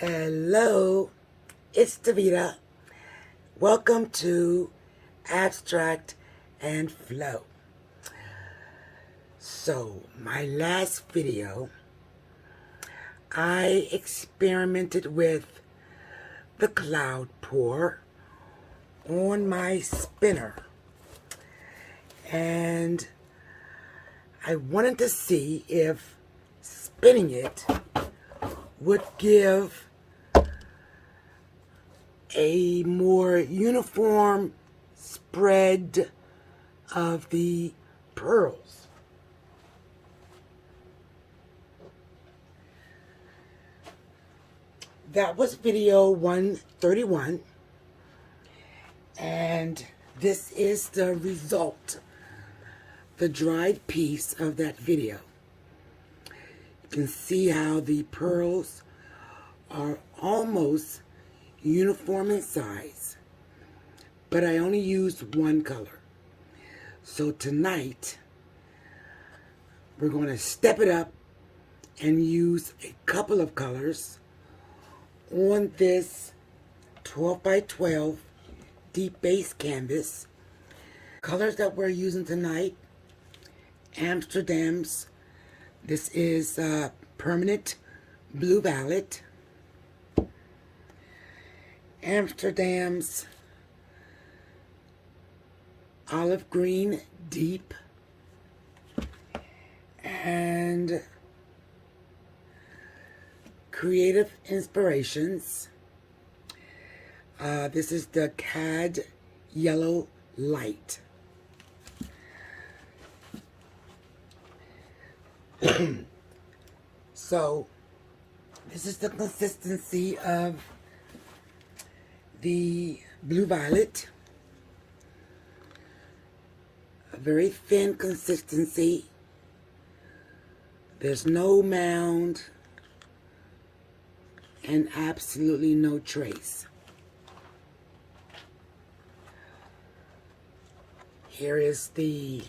Hello, it's Davita. Welcome to Abstract and Flow. So, my last video, I experimented with the cloud pour on my spinner. And I wanted to see if spinning it would give a more uniform spread of the pearls. That was video 131, and this is the result, the dried piece of that video. You can see how the pearls are almost uniform in size, but I only used one color. So tonight we're going to step it up and use a couple of colors on this 12 by 12 deep base canvas. Colors that we're using tonight: Amsterdam's, this is permanent blue violet, Amsterdam's olive green deep, and Creative Inspirations, this is the Cad Yellow Light. So this is the consistency of the blue violet. A very thin consistency. There's no mound and absolutely no trace. Here is the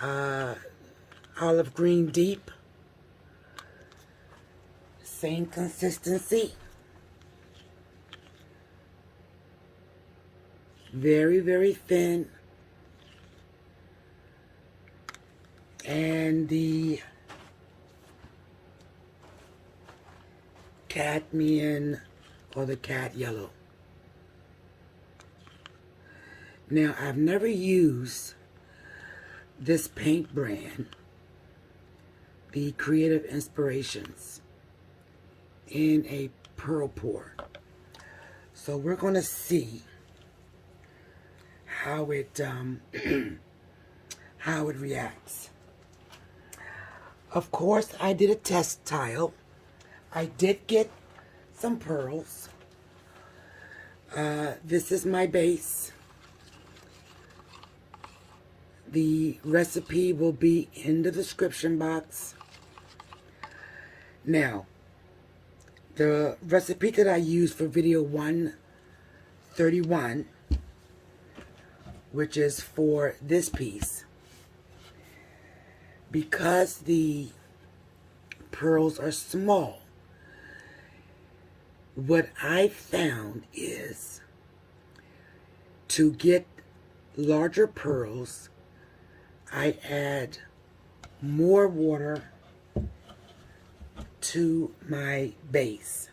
olive green deep. Same consistency. Very, very thin. And the cadmium, or the cad yellow. Now, I've never used this paint brand, the Creative Inspirations, in a pearl pour. So we're going to see how it how it reacts. Of course, I did a test tile. I did get some pearls. This is my base. The recipe will be in the description box. Now, the recipe that I used for video 131, which is for this piece, because the pearls are small, what I found is to get larger pearls, I add more water to my base.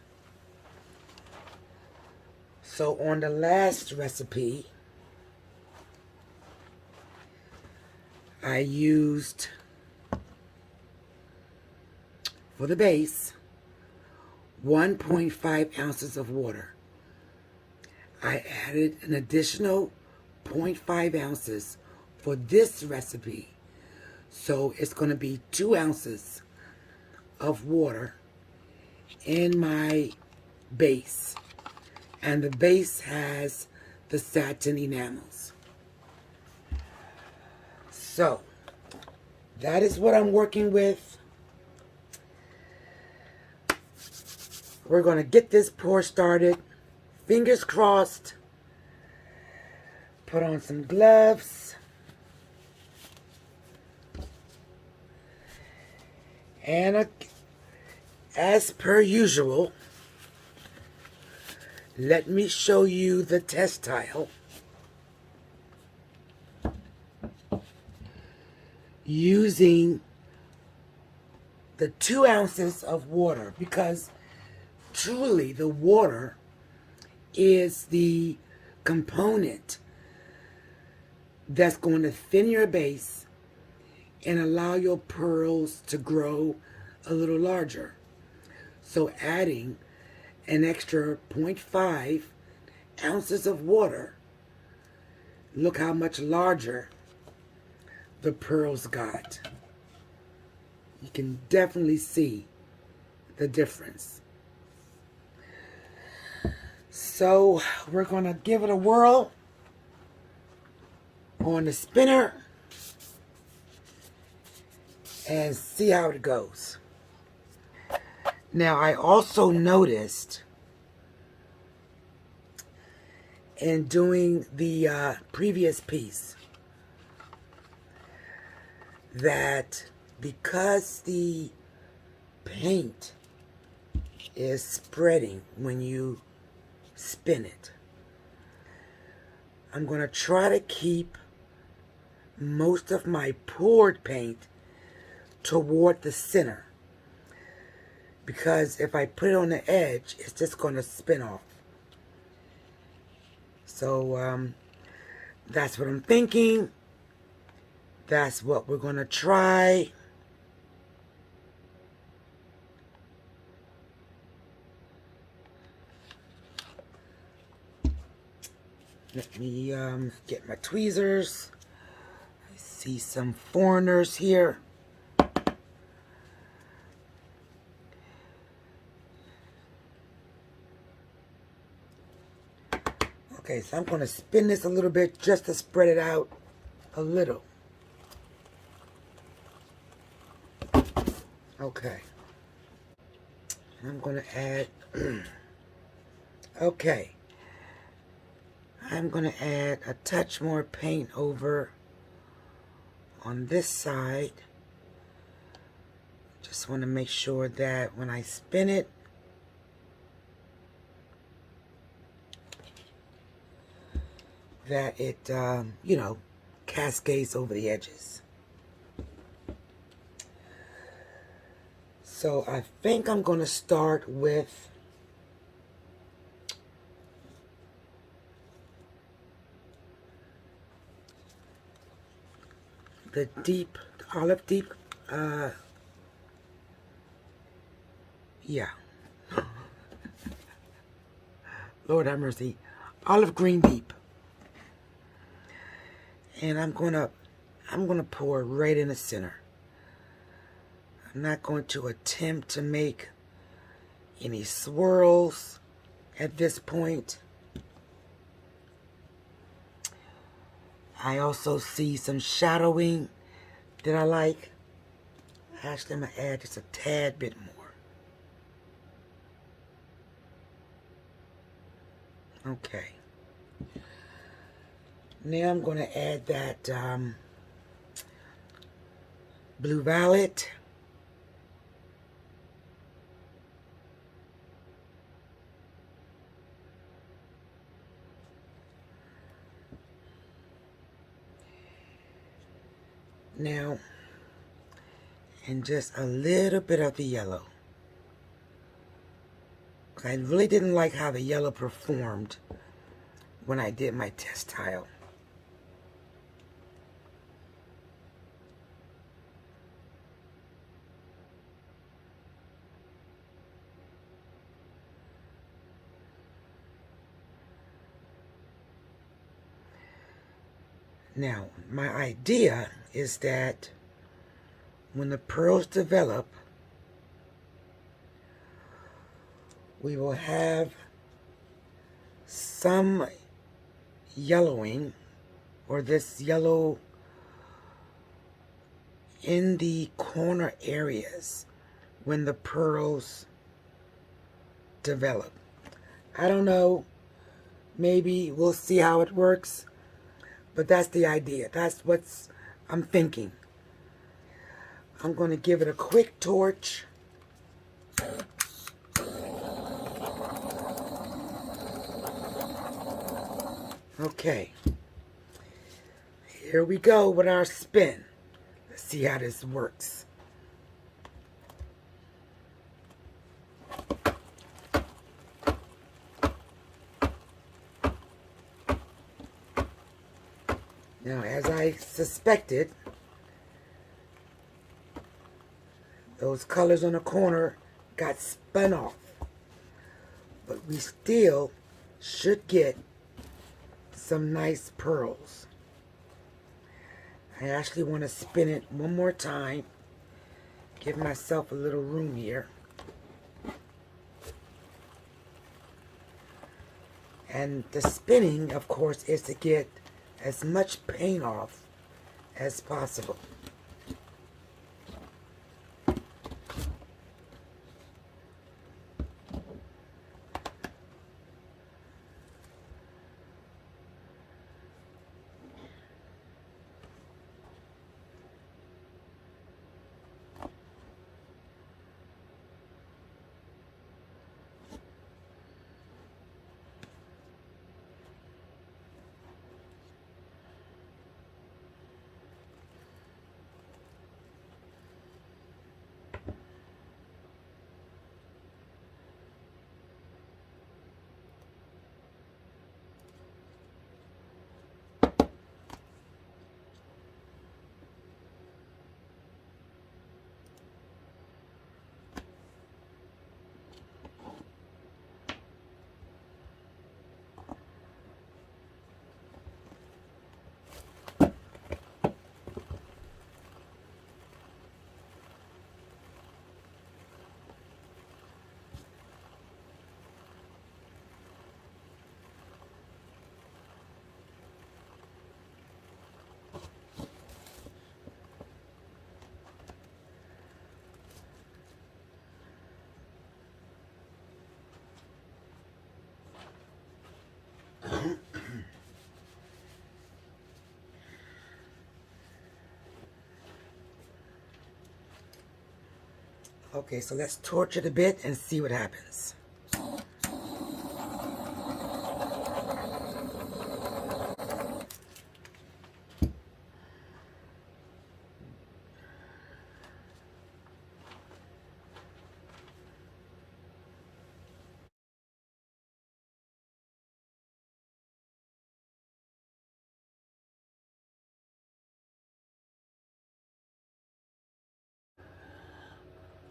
So on the last recipe, I used, for the base, 1.5 ounces of water. I added an additional 0.5 ounces for this recipe. So it's going to be 2 ounces of water in my base. And the base has the Satin Enamels. So that is what I'm working with. We're going to get this pour started. Fingers crossed. Put on some gloves. And as per usual, let me show you the test tile using the 2 ounces of water, because truly the water is the component that's going to thin your base and allow your pearls to grow a little larger. So adding an extra 0.5 ounces of water, look how much larger the pearls got. You can definitely see the difference. So we're going to give it a whirl on the spinner and see how it goes. Now, I also noticed in doing the previous piece that because the paint is spreading when you spin it, I'm going to try to keep most of my poured paint toward the center, because if I put it on the edge, it's just going to spin off. So that's what I'm thinking. That's what we're going to try. Let me get my tweezers. I see some foreigners here. Okay, so I'm going to spin this a little bit just to spread it out a little. Okay. I'm going to add... okay. I'm going to add a touch more paint over on this side. Just want to make sure that when I spin it, that it, you know, cascades over the edges. So I think I'm going to start with the deep, olive deep, yeah. Lord have mercy. Olive green deep. And I'm gonna pour right in the center. I'm not going to attempt to make any swirls at this point. I also see some shadowing that I like. Actually, I'm going to add just a tad bit more. Okay. Now I'm going to add that blue violet. Now, and just a little bit of the yellow. I really didn't like how the yellow performed when I did my test tile. Now, my idea is that when the pearls develop, we will have some yellowing, or this yellow in the corner areas when the pearls develop. I don't know, maybe we'll see how it works, but that's the idea. That's what I'm thinking. I'm going to give it a quick torch Okay, here we go with our spin. Let's see how this works. Now, as I suspected, those colors on the corner got spun off. But we still should get some nice pearls. I actually want to spin it one more time. Give myself a little room here. And the spinning, of course, is to get as much paint off as possible. Okay, so let's torch it a bit and see what happens.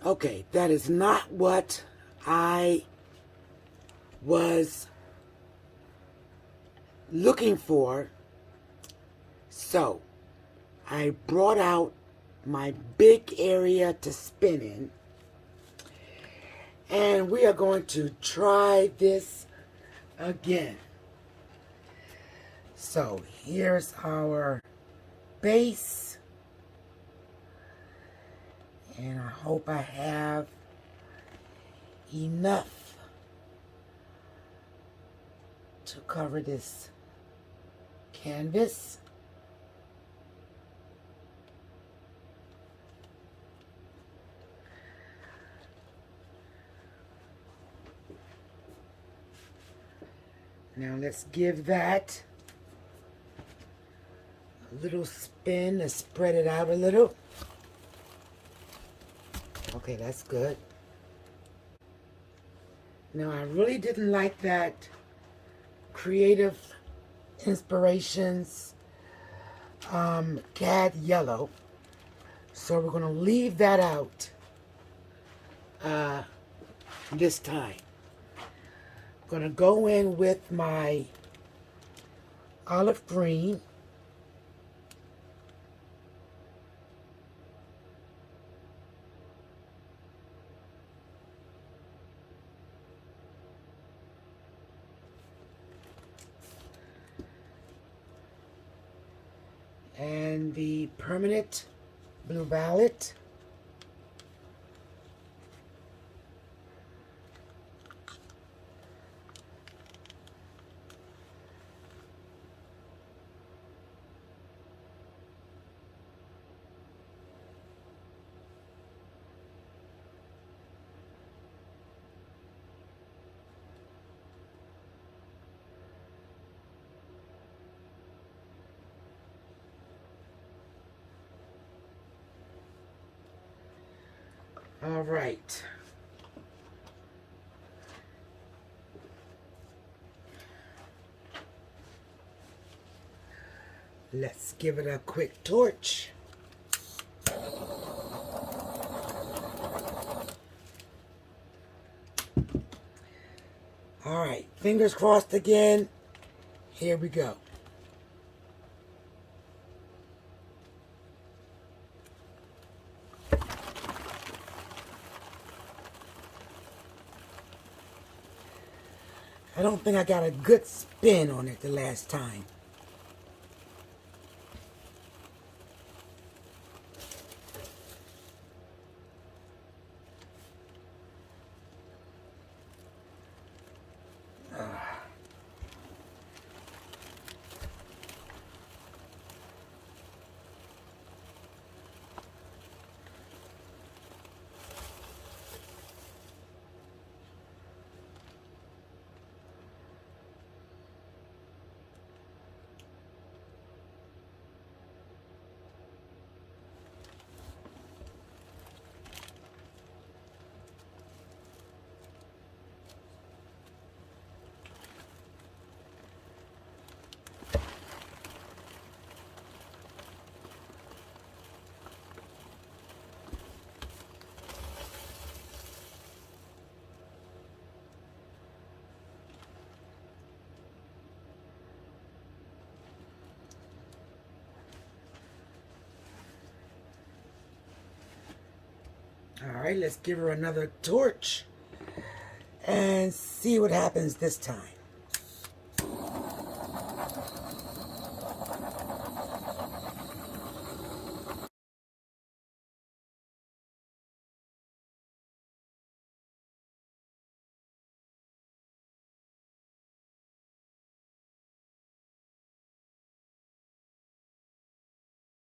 Okay, that is not what I was looking for. So, I brought out my big area to spin in. And we are going to try this again. So, here's our base. And I hope I have enough to cover this canvas. Now let's give that a little spin to spread it out a little. Okay, that's good. Now, I really didn't like that Creative Inspirations Cad Yellow. So we're going to leave that out this time. I'm going to go in with my olive green. And the permanent blue violet. All right. Let's give it a quick torch. All right, fingers crossed again. Here we go. I don't think I got a good spin on it the last time. All right, let's give her another torch and see what happens this time.